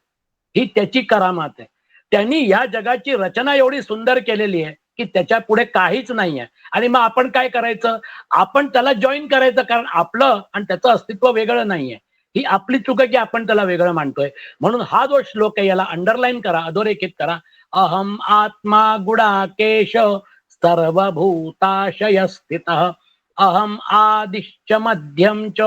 ही त्याची करामत आहे. त्यांनी या जगाची रचना एवढी सुंदर केलेली आहे, की त्याच्या पुढे काहीच नाहीये. आणि मग आपण काय करायचं? आपण त्याला जॉईन करायचं, कारण आपलं आणि त्याचं अस्तित्व वेगळं नाहीये. ही आपली चूक आहे, की आपण त्याला वेगळं मानतोय. म्हणून हा जो श्लोक आहे याला अंडरलाईन करा, अधोरेखित करा. अहम आत्मा गुडाकेश सर्वभूताशय स्थितः अहम आदिश्च मध्यम च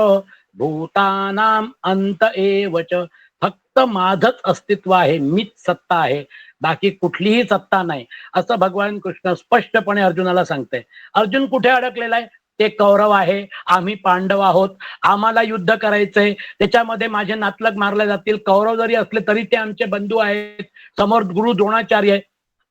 भूतानाम अंत एव च. फक्त माझंच अस्तित्व आहे, मीच सत्ता आहे, बाकी कुठलीही सत्ता नाही, असं भगवान कृष्ण स्पष्टपणे अर्जुनाला सांगते. अर्जुन कुठे अडकलेला आहे? ते कौरव आहे, आम्ही पांडव आहोत, आम्हाला युद्ध करायचंय, त्याच्यामध्ये माझे नातलग मारले जातील. कौरव जरी असले तरी ते आमचे बंधू आहेत, समोर गुरु द्रोणाचार्य आहे.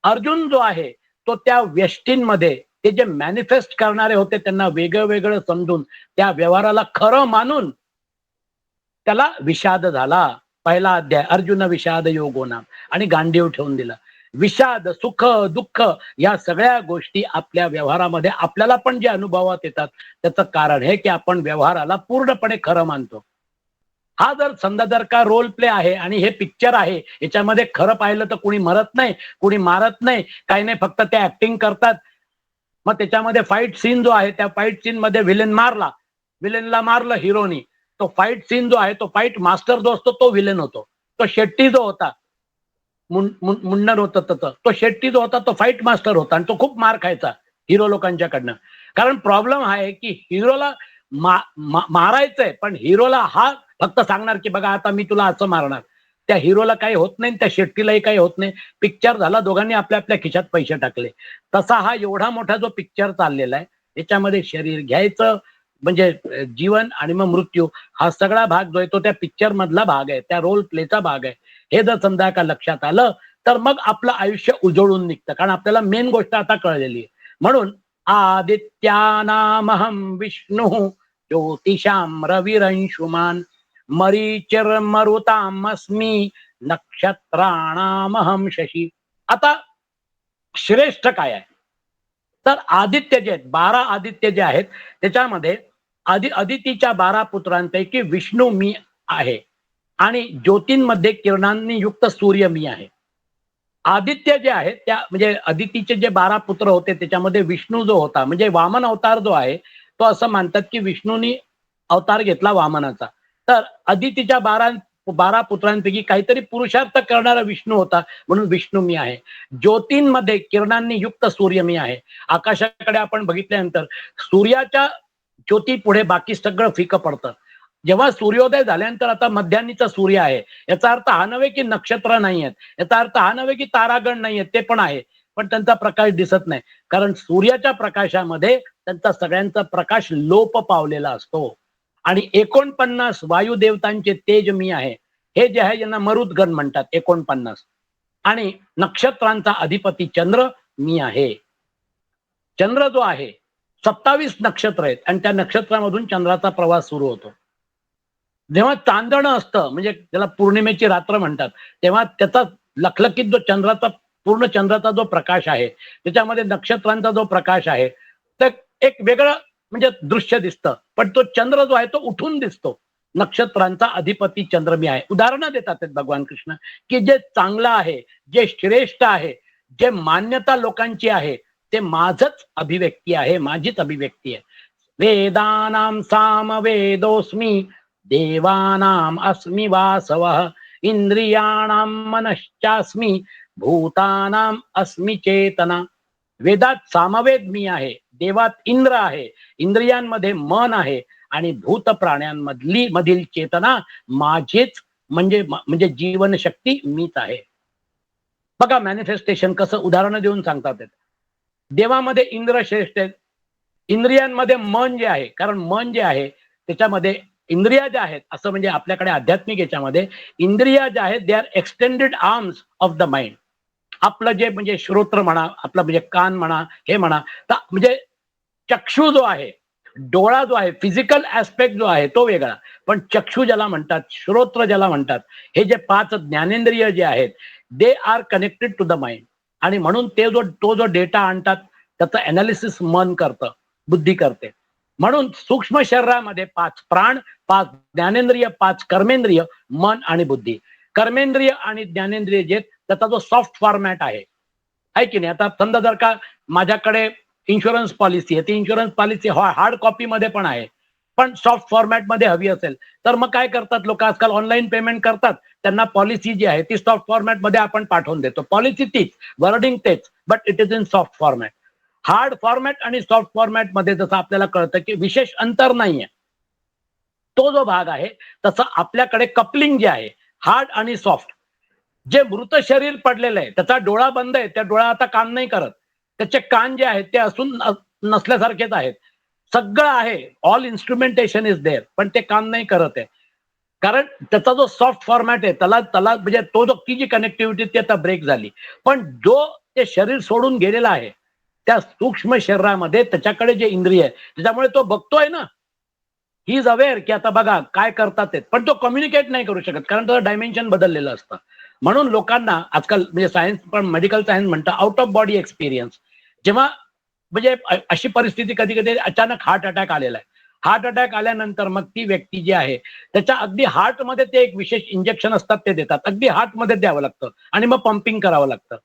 अर्जुन जो आहे तो त्या व्यष्टींमध्ये ते जे मॅनिफेस्ट करणारे होते त्यांना वेगळं वेगळं समजून त्या व्यवहाराला खरं मानून त्याला विषाद झाला. पहिला अध्याय अर्जुन विषाद योगो नाम, आणि गांडीव ठेवून दिला. विषाद, सुख, दुःख या सगळ्या गोष्टी आपल्या व्यवहारामध्ये आपल्याला पण जे अनुभवात येतात त्याचं कारण हे की आपण व्यवहाराला पूर्णपणे खरं मानतो. हा जर समजा जर का रोल प्ले आहे आणि हे पिक्चर आहे, याच्यामध्ये खरं पाहिलं तर कुणी मरत नाही, कुणी मारत नाही, काही नाही, फक्त ते ऍक्टिंग करतात. मग त्याच्यामध्ये फाईट सीन जो आहे, त्या फाईट सीन मध्ये विलेनला मारलं हिरोनी, तो फाईट सीन जो आहे, तो फाईट मास्टर जो असतो तो विलेन होतो. तो शेट्टी जो होता, मुन्नर होतं त्याचं, तो शेट्टी जो होता तो फाईट मास्टर होता आणि तो खूप मार खायचा हिरो लोकांच्याकडनं. कारण प्रॉब्लेम हा आहे की हिरोला मारायचंय, पण हिरोला हा फक्त सांगणार की बघा आता मी तुला असं मारणार. त्या हिरोला काही होत नाही, त्या शेट्टीलाही काही होत नाही. पिक्चर झाला, दोघांनी आपल्या आपल्या खिशात पैसे टाकले. तसा हा एवढा मोठा जो पिक्चर चाललेला आहे, त्याच्यामध्ये शरीर घ्यायचं म्हणजे जीवन आणि मग मृत्यू, हा सगळा भाग जो आहे तो त्या पिक्चर मधला भाग आहे, त्या रोल प्लेचा भाग आहे. हे जर समजा का लक्षात आलं तर मग आपलं आयुष्य उजळून निघतं, कारण आपल्याला मेन गोष्ट आता कळलेली आहे. म्हणून आदित्यानामहं विष्णू ज्योतिषां रविरंशुमान मरीचिर मरुतामस्मी नक्षत्राणामहं शशी. आता श्रेष्ठ काय आहे, तर आदित्य जे आहेत, 12 आदित्य जे आहेत त्याच्यामध्ये अदितीच्या 12 पुत्रांपैकी विष्णू मी आहे आणि ज्योतींमध्ये किरणांनी युक्त सूर्य मी आहे. आदित्य जे आहे त्या म्हणजे अदितीचे जे 12 पुत्र होते त्याच्यामध्ये विष्णू जो होता म्हणजे वामन अवतार जो आहे, तो असं मानतात की विष्णूनी अवतार घेतला वामनाचा. तर अदितीच्या 12 पुत्रांपैकी काहीतरी पुरुषार्थ करणारा विष्णू होता, म्हणून विष्णू मी आहे. ज्योतींमध्ये किरणांनी युक्त सूर्य मी आहे. आकाशाकडे आपण बघितल्यानंतर सूर्याच्या ज्योती पुढे बाकी सगळं फिकं पडतं. जेव्हा सूर्योदय झाल्यानंतर आता मध्यान्नीचा सूर्य आहे, याचा अर्थ हा नव्हे की नक्षत्र नाही आहेत, याचा अर्थ हा नव्हे की तारागण नाही आहेत, ते पण आहे, पण त्यांचा प्रकाश दिसत नाही. कारण सूर्याच्या प्रकाशामध्ये त्यांचा सगळ्यांचा प्रकाश लोप पावलेला असतो. आणि 49 वायुदेवतांचे तेज मी आहे. हे जे आहे यांना मरुदगण म्हणतात 49. आणि नक्षत्रांचा अधिपती चंद्र मी आहे. चंद्र जो आहे 27 नक्षत्र आहेत आणि त्या नक्षत्रामधून चंद्राचा प्रवास सुरू होतो. जेव्हा चांदणं असतं म्हणजे त्याला पौर्णिमेची रात्र म्हणतात, तेव्हा त्याचा लखलखीत जो चंद्राचा पूर्ण चंद्राचा जो प्रकाश आहे, त्याच्यामध्ये नक्षत्रांचा जो प्रकाश आहे, तर एक वेगळं म्हणजे दृश्य दिसतं. पण तो चंद्र जो आहे तो उठून दिसतो. नक्षत्रांचा अधिपती चंद्र मी आहे. उदाहरणं देतात आहेत भगवान कृष्ण, की जे चांगलं आहे, जे श्रेष्ठ आहे, जे मान्यता लोकांची आहे, ते माझंच अभिव्यक्ती आहे, माझीच अभिव्यक्ती आहे. वेदानां सामवेदोऽस्मि देवानाम अस्मि वासवः इंद्रियाणां मनश्चास्मि भूतानाम अस्मि चेतना. वेदात सामवेद मी आहे, देवात इंद्र आहे, इंद्रियांमध्ये मन आहे आणि भूत मधील चेतना माझीच म्हणजे म्हणजे जीवनशक्ती मीच आहे. बघा मॅनिफेस्टेशन कसं उदाहरण देऊन सांगतात. देवामध्ये इंद्र श्रेष्ठ आहेत, इंद्रियांमध्ये मन जे आहे, कारण मन जे आहे त्याच्यामध्ये इंद्रिया ज्या आहेत, असं म्हणजे आपल्याकडे आध्यात्मिक याच्यामध्ये इंद्रिया ज्या आहेत they R extended arms of the mind. आपलं जे म्हणजे श्रोत्र म्हणा, आपलं म्हणजे कान म्हणा, हे म्हणा, तर म्हणजे चक्षु जो आहे, डोळा जो आहे, फिजिकल ऍस्पेक्ट जो आहे तो वेगळा, पण चक्षु ज्याला म्हणतात, श्रोत्र ज्याला म्हणतात, हे जे 5 ज्ञानेंद्रिय जे आहेत they are connected to the mind. आणि म्हणून तो जो डेटा आणतात त्याचं अनालिसिस मन करतं, बुद्धी करते. म्हणून सूक्ष्म शरीरामध्ये 5 प्राण, 5 ज्ञानेंद्रिय, 5 कर्मेंद्रिय, मन आणि बुद्धी. कर्मेंद्रिय आणि ज्ञानेंद्रिय जे त्याचा जो सॉफ्ट फॉर्मॅट आहे की नाही. आता समजा जर का माझ्याकडे इन्शुरन्स पॉलिसी आहे, ती इन्शुरन्स पॉलिसी हार्ड कॉपी मध्ये पण आहे, पण सॉफ्ट फॉर्मॅट मध्ये हवी असेल तर मग काय करतात लोक आजकाल ऑनलाईन पेमेंट करतात, त्यांना पॉलिसी जी आहे ती सॉफ्ट फॉर्मॅट मध्ये आपण पाठवून देतो. पॉलिसी तीच, वर्डिंग तेच, but it is in soft format. Hard format आणि सॉफ्ट फॉर्मॅट मध्ये जसं आपल्याला कळतं की विशेष अंतर नाहीये, तो जो भाग आहे तसं आपल्याकडे कपलिंग जे आहे हार्ड आणि सॉफ्ट. जे मृत शरीर पडलेलं आहे त्याचा डोळा बंद आहे, त्या डोळा आता काम नाही करत, त्याचे कान जे आहेत ते असून नसल्यासारखेच आहेत, सगळं आहे, ऑल इन्स्ट्रुमेंटेशन इज देअर, पण ते काम नाही करत आहे. कारण त्याचा जो सॉफ्ट फॉर्मॅट आहे त्याला म्हणजे तो जो ती जी कनेक्टिव्हिटी ती आता ब्रेक झाली. पण जो ते शरीर सोडून गेलेला आहे त्या सूक्ष्म शरीरामध्ये त्याच्याकडे जे इंद्रिय आहे त्याच्यामुळे तो बघतोय ना, ही इज अवेअर की आता बघा काय करतात ते, पण तो कम्युनिकेट नाही करू शकत कारण त्याचं डायमेन्शन बदललेलं असतं. म्हणून लोकांना आजकाल म्हणजे सायन्स पण मेडिकल सायन्स म्हणतं आउट ऑफ बॉडी एक्सपिरियन्स. जेव्हा म्हणजे अशी परिस्थिती कधी कधी अचानक हार्ट अटॅक आलेला आहे, हार्ट अटॅक आल्यानंतर मग ती व्यक्ती जी आहे त्याच्या अगदी हार्टमध्ये ते एक विशेष इंजेक्शन असतात ते देतात, अगदी हार्टमध्ये द्यावं लागतं आणि मग पंपिंग करावं लागतं.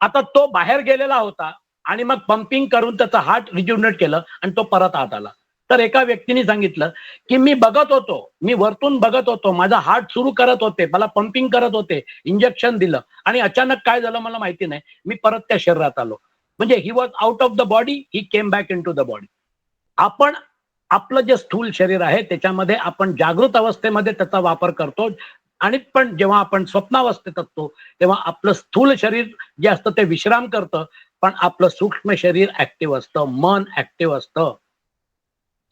आता तो बाहेर गेलेला होता आणि मग पंपिंग करून त्याचा हार्ट रिज्युनेट केलं आणि तो परत आत आला. तर एका व्यक्तीने सांगितलं की मी बघत होतो, मी वरतून बघत होतो, माझा हार्ट सुरू करत होते, मला पंपिंग करत होते, इंजेक्शन दिलं आणि अचानक काय झालं मला माहिती नाही, मी परत त्या शरीरात आलो. म्हणजे he was out of the body, he came back into the body. आपण आपलं जे स्थूल शरीर आहे त्याच्यामध्ये आपण जागृत अवस्थेमध्ये त्याचा वापर करतो आणि पण जेव्हा आपण स्वप्नावस्थेत असतो तेव्हा आपलं स्थूल शरीर जे असतं ते विश्राम करतं, पण आपलं सूक्ष्म शरीर ऍक्टिव्ह असतं, मन ऍक्टिव्ह असतं.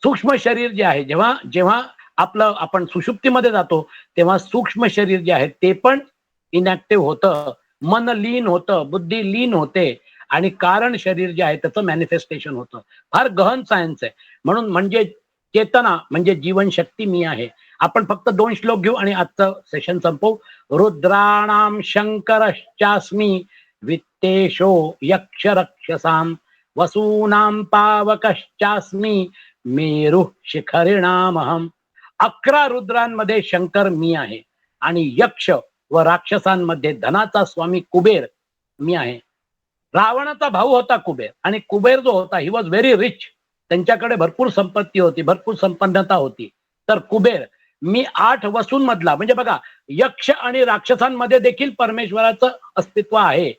सूक्ष्म शरीर जे आहे जेव्हा जेव्हा आपलं आपण सुषुप्तीमध्ये जातो तेव्हा सूक्ष्म शरीर जे आहे ते पण इनॅक्टिव्ह होतं, मन लीन होतं, बुद्धी लीन होते आणि कारण शरीर जे आहे त्याचं मॅनिफेस्टेशन होतं. फार गहन सायन्स आहे. म्हणून म्हणजे चेतना म्हणजे जीवनशक्ती मी आहे. आपण फक्त 2 श्लोक घेऊ आणि आजचं सेशन संपवू. रुद्राणाम शंकरश्चास्मी वित्तेशो यक्ष रक्षसाम वसूनाम पावकश्चास्मी मेरू शिखरिणामहम. 11 रुद्रांमध्ये शंकर मी आहे आणि यक्ष व राक्षसांमध्ये धनाचा स्वामी कुबेर मी आहे. रावणाचा भाऊ होता कुबेर आणि कुबेर जो होता ही वॉज व्हेरी रिच. त्यांच्याकडे भरपूर संपत्ती होती, भरपूर संपन्नता होती. तर कुबेर मी 8 वसूंमधला म्हणजे बघा यक्ष आणि राक्षसांमध्ये देखील परमेश्वराचं अस्तित्व आहे.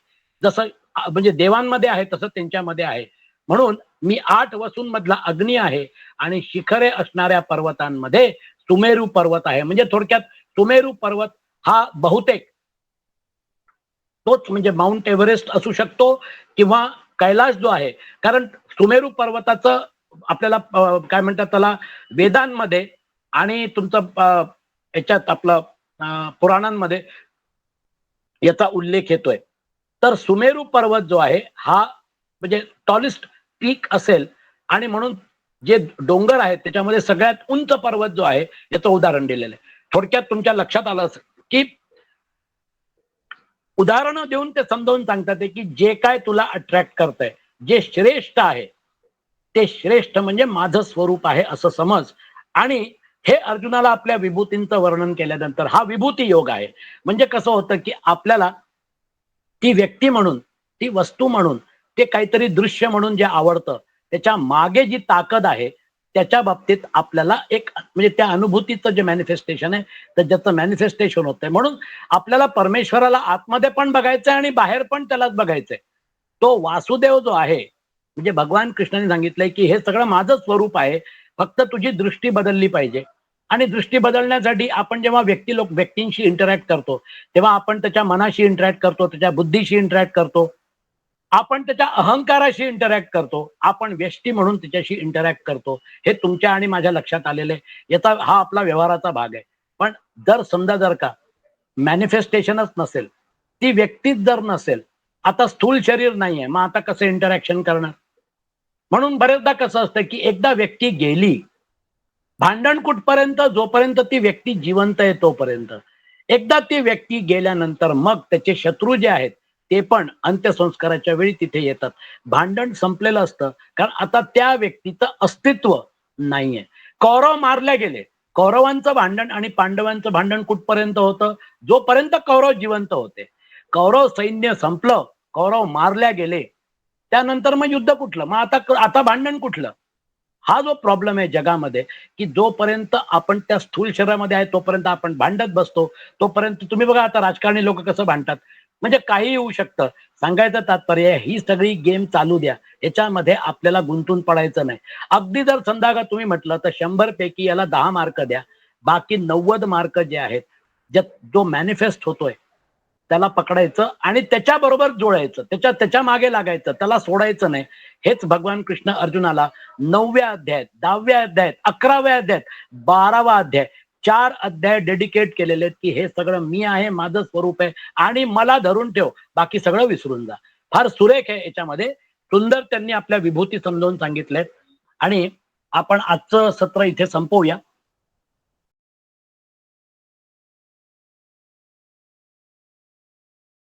जसं म्हणजे देवांमध्ये आहे तसं त्यांच्यामध्ये आहे. म्हणून मी 8 वसूंमधला अग्नी आहे आणि शिखरे असणाऱ्या पर्वतांमध्ये सुमेरू पर्वत आहे. म्हणजे थोडक्यात सुमेरू पर्वत हा बहुतेक तोच म्हणजे माउंट एव्हरेस्ट असू शकतो किंवा कैलास जो आहे. कारण सुमेरू पर्वताचं आपल्याला काय म्हणतात त्याला वेदांमध्ये आणि तुमचं याच्यात आपलं पुराणांमध्ये याचा उल्लेख येतोय. तर सुमेरू पर्वत जो आहे हा म्हणजे टॉलेस्ट पीक असेल आणि म्हणून जे डोंगर आहेत त्याच्यामध्ये सगळ्यात उंच पर्वत जो आहे याचं उदाहरण दिलेलं आहे. थोडक्यात तुमच्या लक्षात आलं असेल की उदाहरणं देऊन ते समजावून सांगतात की जे काय तुला अट्रॅक्ट करतंय, जे श्रेष्ठ आहे ते श्रेष्ठ म्हणजे माझं स्वरूप आहे असं समज. आणि हे अर्जुनाला आपल्या विभूतींचं वर्णन केल्यानंतर हा विभूती योग आहे. म्हणजे कसं होतं की आपल्याला ती व्यक्ती म्हणून, ती वस्तू म्हणून, ते काहीतरी दृश्य म्हणून जे आवडतं त्याच्या मागे जी ताकद आहे त्याच्या बाबतीत आपल्याला एक म्हणजे त्या अनुभूतीचं जे मॅनिफेस्टेशन आहे तर ज्याचं मॅनिफेस्टेशन होतंय. म्हणून आपल्याला परमेश्वराला आतमध्ये पण बघायचंय आणि बाहेर पण त्यालाच बघायचंय. तो वासुदेव जो आहे म्हणजे भगवान कृष्णाने सांगितलंय की हे सगळं माझं स्वरूप आहे, फक्त तुझी दृष्टी बदलली पाहिजे. आणि दृष्टी बदलण्यासाठी आपण जेव्हा व्यक्तींशी इंटरॅक्ट करतो तेव्हा आपण त्याच्या मनाशी इंटरॅक्ट करतो, त्याच्या बुद्धीशी इंटरॅक्ट करतो, आपण त्याच्या अहंकाराशी इंटरॅक्ट करतो, आपण व्यष्टी म्हणून त्याच्याशी इंटरॅक्ट करतो. हे तुमच्या आणि माझ्या लक्षात आलेलं आहे. याचा हा आपला व्यवहाराचा भाग आहे. पण जर का मॅनिफेस्टेशनच नसेल, ती व्यक्तीच जर नसेल, आता स्थूल शरीर नाहीये, मग आता कसं इंटरॅक्शन करणार? म्हणून बरेचदा कसं असतं की एकदा व्यक्ती गेली, भांडण कुठपर्यंत जोपर्यंत ती व्यक्ती जिवंत आहे तोपर्यंत. एकदा ती व्यक्ती गेल्यानंतर मग त्याचे शत्रू जे आहेत ते पण अंत्यसंस्काराच्या वेळी तिथे येतात. भांडण संपलेलं असतं कारण आता त्या व्यक्तीचं अस्तित्व नाहीये. कौरव मारले गेले. कौरवांचं भांडण आणि पांडवांचं भांडण कुठपर्यंत होतं? जोपर्यंत कौरव जिवंत होते. कौरव सैन्य संपलं, कौरव मारल्या गेले, त्यानंतर मग युद्ध कुठलं? मग आता भांडण कुठलं? हा जो प्रॉब्लेम आहे जगामध्ये की जोपर्यंत आपण त्या स्थूल शरीरामध्ये आहे तोपर्यंत आपण भांडत बसतो. तोपर्यंत तुम्ही बघा आता राजकारणी लोक कसं भांडतात. म्हणजे काही होऊ शकतं. सांगायचं तात्पर्य ही सगळी गेम चालू द्या. याच्यामध्ये आपल्याला गुंतून पडायचं नाही. अगदी जर संध्याकाळ तुम्ही म्हटलं तर 100 पैकी याला 10 मार्क द्या. बाकी 90 मार्क जे आहेत, जो मॅनिफेस्ट होतोय त्याला पकडायचं आणि त्याच्याबरोबर जोडायचं, त्याच्या मागे लागायचं, त्याला सोडायचं नाही. हेच भगवान कृष्ण अर्जुनाला 9व्या अध्यायात, 10व्या अध्यायात, 11व्या अध्यायात, 12वा अध्याय 4 अध्याय डेडिकेट केलेले आहेत की हे सगळं मी आहे, माझं स्वरूप आहे आणि मला धरून ठेव, बाकी सगळं विसरून जा. फार सुरेख आहे याच्यामध्ये. सुंदर त्यांनी आपल्या विभूती समजावून सांगितल्यात आणि आपण आजचं सत्र इथे संपवूया.